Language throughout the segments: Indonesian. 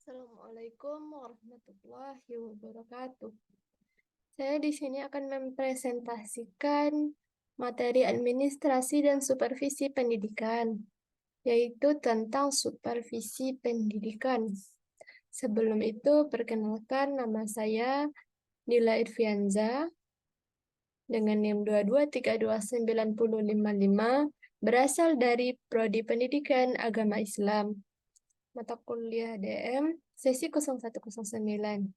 Assalamualaikum warahmatullahi wabarakatuh. Saya di sini akan mempresentasikan materi administrasi dan supervisi pendidikan, yaitu tentang supervisi pendidikan. Sebelum itu, perkenalkan nama saya Nila Irfianza dengan NIM 2232955, berasal dari Prodi Pendidikan Agama Islam, mata kuliah DM, sesi 0109.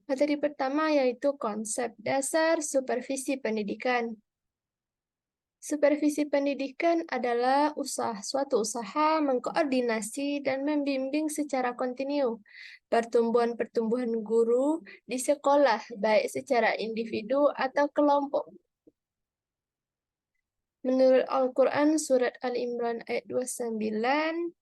Materi pertama yaitu konsep dasar supervisi pendidikan. Supervisi pendidikan adalah suatu usaha mengkoordinasi dan membimbing secara kontinu pertumbuhan guru di sekolah, baik secara individu atau kelompok. Menurut Al-Quran surat Al-Imran ayat 29,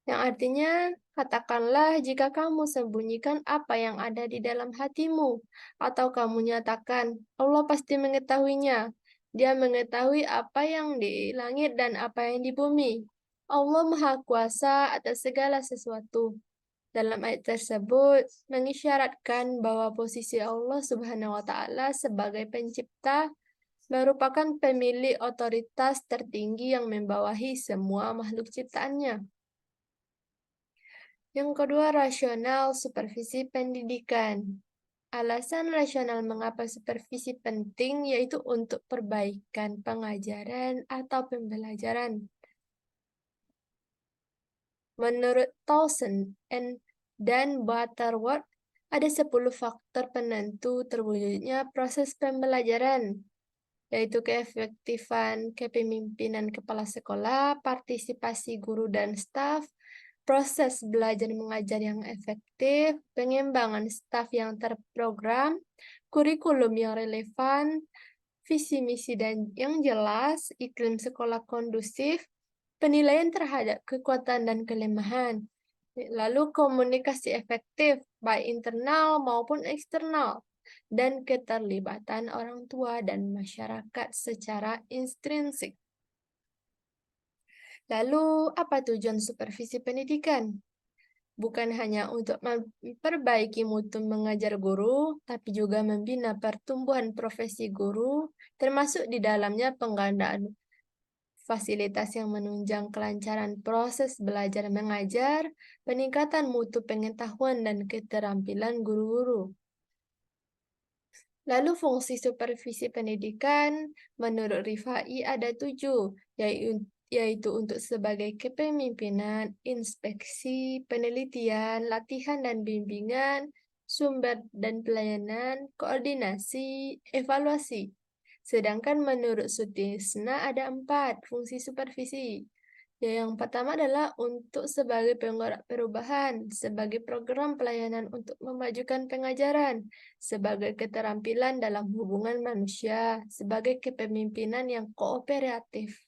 yang artinya, katakanlah jika kamu sembunyikan apa yang ada di dalam hatimu, atau kamu nyatakan, Allah pasti mengetahuinya. Dia mengetahui apa yang di langit dan apa yang di bumi. Allah Maha Kuasa atas segala sesuatu. Dalam ayat tersebut, mengisyaratkan bahwa posisi Allah Subhanahu wa Ta'ala sebagai pencipta merupakan pemilik otoritas tertinggi yang membawahi semua makhluk ciptaannya. Yang kedua, rasional supervisi pendidikan. Alasan rasional mengapa supervisi penting yaitu untuk perbaikan pengajaran atau pembelajaran. Menurut Towson dan Butterworth, ada 10 faktor penentu terwujudnya proses pembelajaran, yaitu keefektifan kepemimpinan kepala sekolah, partisipasi guru dan staf, proses belajar mengajar yang efektif, pengembangan staf yang terprogram, kurikulum yang relevan, visi misi dan yang jelas, iklim sekolah kondusif, penilaian terhadap kekuatan dan kelemahan, lalu komunikasi efektif baik internal maupun eksternal, dan keterlibatan orang tua dan masyarakat secara intrinsik. Lalu, apa tujuan supervisi pendidikan? Bukan hanya untuk memperbaiki mutu mengajar guru, tapi juga membina pertumbuhan profesi guru, termasuk di dalamnya penggandaan fasilitas yang menunjang kelancaran proses belajar mengajar, peningkatan mutu pengetahuan dan keterampilan guru-guru. Lalu fungsi supervisi pendidikan menurut Rifai ada 7, yaitu untuk sebagai kepemimpinan, inspeksi, penelitian, latihan dan bimbingan, sumber dan pelayanan, koordinasi, evaluasi. Sedangkan menurut Sutisna ada 4 fungsi supervisi. Yang pertama adalah untuk sebagai penggerak perubahan, sebagai program pelayanan untuk memajukan pengajaran, sebagai keterampilan dalam hubungan manusia, sebagai kepemimpinan yang kooperatif.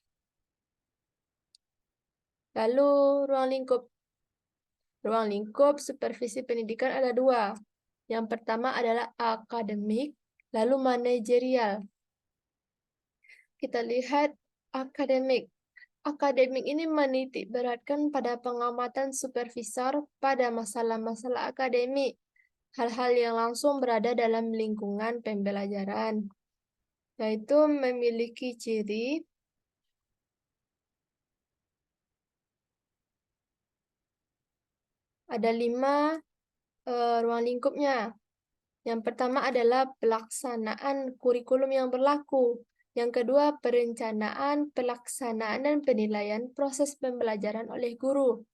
Lalu ruang lingkup. Ruang lingkup supervisi pendidikan ada 2. Yang pertama adalah akademik, lalu manajerial. Kita lihat akademik. Akademik ini menitik beratkan pada pengamatan supervisor pada masalah-masalah akademik, hal-hal yang langsung berada dalam lingkungan pembelajaran, yaitu memiliki ciri ada 5 ruang lingkupnya. Yang pertama adalah pelaksanaan kurikulum yang berlaku. Yang kedua, perencanaan, pelaksanaan, dan penilaian proses pembelajaran oleh guru.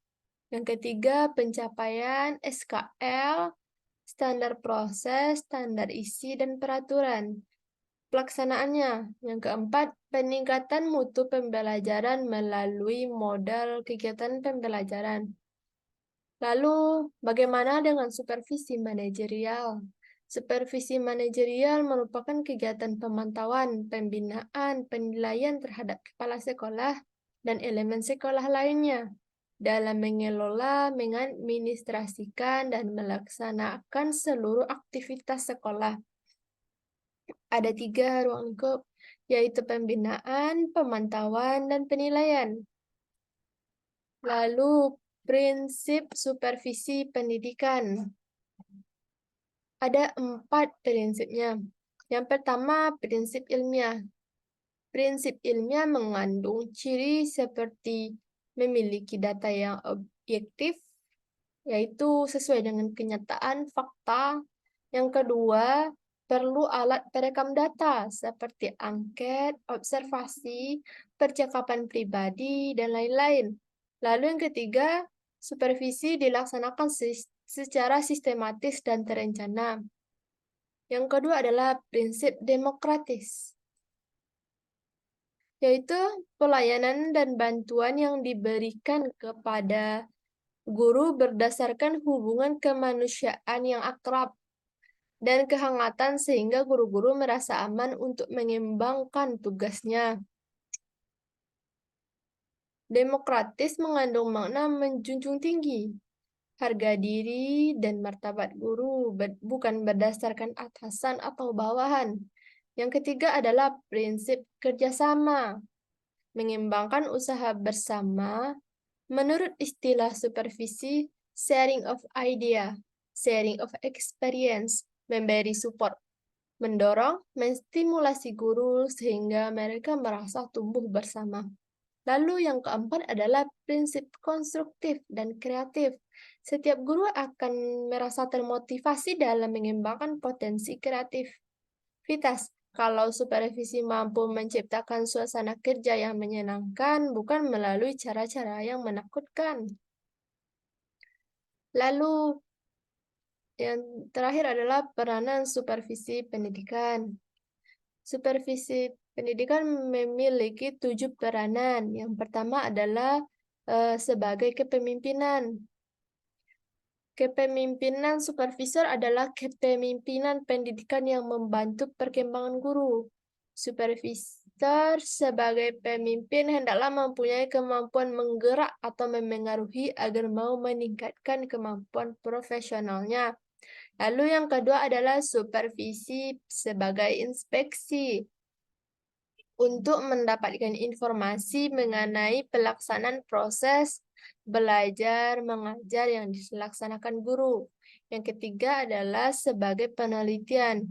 Yang ketiga, pencapaian SKL, standar proses, standar isi, dan peraturan. Pelaksanaannya. Yang keempat, peningkatan mutu pembelajaran melalui modal kegiatan pembelajaran. Lalu, bagaimana dengan supervisi manajerial? Supervisi manajerial merupakan kegiatan pemantauan, pembinaan, penilaian terhadap kepala sekolah dan elemen sekolah lainnya dalam mengelola, mengadministrasikan, dan melaksanakan seluruh aktivitas sekolah. Ada 3 ruang lingkup, yaitu pembinaan, pemantauan, dan penilaian. Lalu, Prinsip supervisi pendidikan. Ada 4 prinsipnya. Yang pertama, prinsip ilmiah. Prinsip ilmiah mengandung ciri seperti memiliki data yang objektif, yaitu sesuai dengan kenyataan, fakta. Yang kedua, perlu alat perekam data seperti angket, observasi, percakapan pribadi, dan lain-lain. Lalu yang ketiga, supervisi dilaksanakan secara sistematis dan terencana. Yang kedua adalah prinsip demokratis, yaitu pelayanan dan bantuan yang diberikan kepada guru berdasarkan hubungan kemanusiaan yang akrab dan kehangatan sehingga guru-guru merasa aman untuk mengembangkan tugasnya. Demokratis mengandung makna menjunjung tinggi harga diri dan martabat guru, bukan berdasarkan atasan atau bawahan. Yang ketiga adalah prinsip kerjasama, mengembangkan usaha bersama. Menurut istilah supervisi, sharing of idea, sharing of experience, memberi support, mendorong, menstimulasi guru sehingga mereka merasa tumbuh bersama. Lalu yang keempat adalah prinsip konstruktif dan kreatif. Setiap guru akan merasa termotivasi dalam mengembangkan potensi kreativitas. Kalau supervisi mampu menciptakan suasana kerja yang menyenangkan, bukan melalui cara-cara yang menakutkan. Lalu yang terakhir adalah peranan supervisi pendidikan. Supervisi pendidikan memiliki 7 peranan. Yang pertama adalah sebagai kepemimpinan. Kepemimpinan supervisor adalah kepemimpinan pendidikan yang membantu perkembangan guru. Supervisor sebagai pemimpin hendaklah mempunyai kemampuan menggerak atau memengaruhi agar mau meningkatkan kemampuan profesionalnya. Lalu yang kedua adalah supervisi sebagai inspeksi untuk mendapatkan informasi mengenai pelaksanaan proses belajar mengajar yang dilaksanakan guru. Yang ketiga adalah sebagai penelitian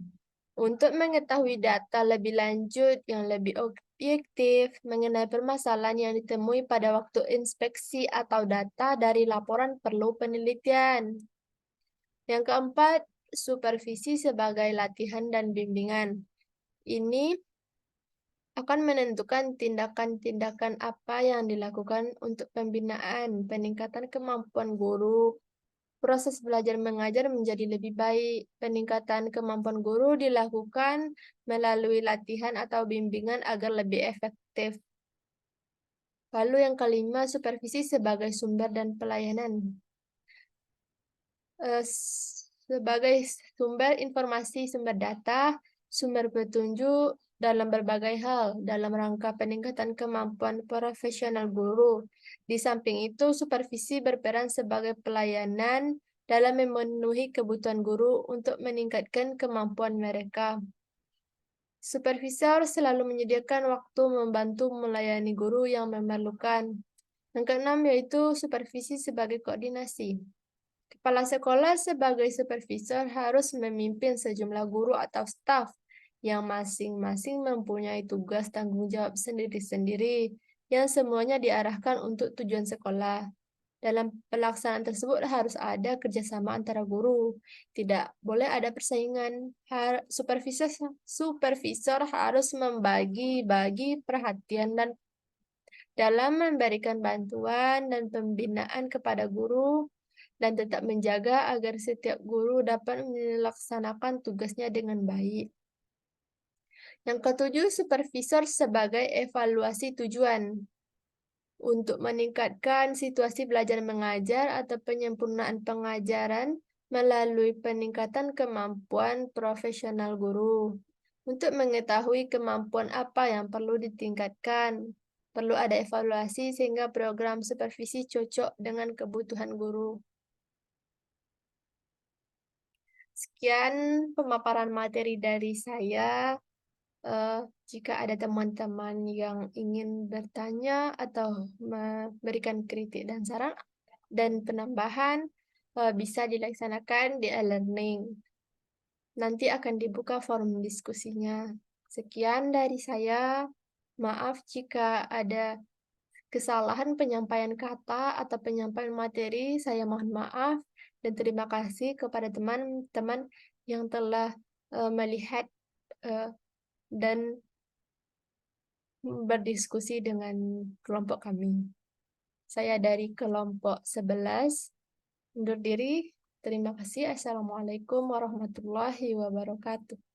untuk mengetahui data lebih lanjut yang lebih objektif mengenai permasalahan yang ditemui pada waktu inspeksi atau data dari laporan perlu penelitian. Yang keempat, supervisi sebagai latihan dan bimbingan. Ini akan menentukan tindakan-tindakan apa yang dilakukan untuk pembinaan, peningkatan kemampuan guru, proses belajar mengajar menjadi lebih baik. Peningkatan kemampuan guru dilakukan melalui latihan atau bimbingan agar lebih efektif. Lalu yang kelima, supervisi sebagai sumber dan pelayanan. Sebagai sumber informasi, sumber data, sumber petunjuk dalam berbagai hal dalam rangka peningkatan kemampuan profesional guru. Di samping itu, supervisi berperan sebagai pelayanan dalam memenuhi kebutuhan guru untuk meningkatkan kemampuan mereka. Supervisor selalu menyediakan waktu membantu melayani guru yang memerlukan. Yang keenam yaitu supervisi sebagai koordinasi. Kepala sekolah sebagai supervisor harus memimpin sejumlah guru atau staf yang masing-masing mempunyai tugas tanggung jawab sendiri-sendiri yang semuanya diarahkan untuk tujuan sekolah. Dalam pelaksanaan tersebut harus ada kerjasama antara guru. Tidak boleh ada persaingan. Supervisor harus membagi-bagi perhatian dan dalam memberikan bantuan dan pembinaan kepada guru dan tetap menjaga agar setiap guru dapat melaksanakan tugasnya dengan baik. Yang ketujuh, supervisor sebagai evaluasi tujuan. Untuk meningkatkan situasi belajar mengajar atau penyempurnaan pengajaran melalui peningkatan kemampuan profesional guru. Untuk mengetahui kemampuan apa yang perlu ditingkatkan, perlu ada evaluasi sehingga program supervisi cocok dengan kebutuhan guru. Sekian pemaparan materi dari saya. Jika ada teman-teman yang ingin bertanya atau memberikan kritik dan saran, dan penambahan bisa dilaksanakan di e-learning. Nanti akan dibuka forum diskusinya. Sekian dari saya. Maaf jika ada kesalahan penyampaian kata atau penyampaian materi, saya mohon maaf dan terima kasih kepada teman-teman yang telah melihat eh, dan berdiskusi dengan kelompok kami. Saya dari kelompok 11 undur diri. Terima kasih. Assalamualaikum warahmatullahi wabarakatuh.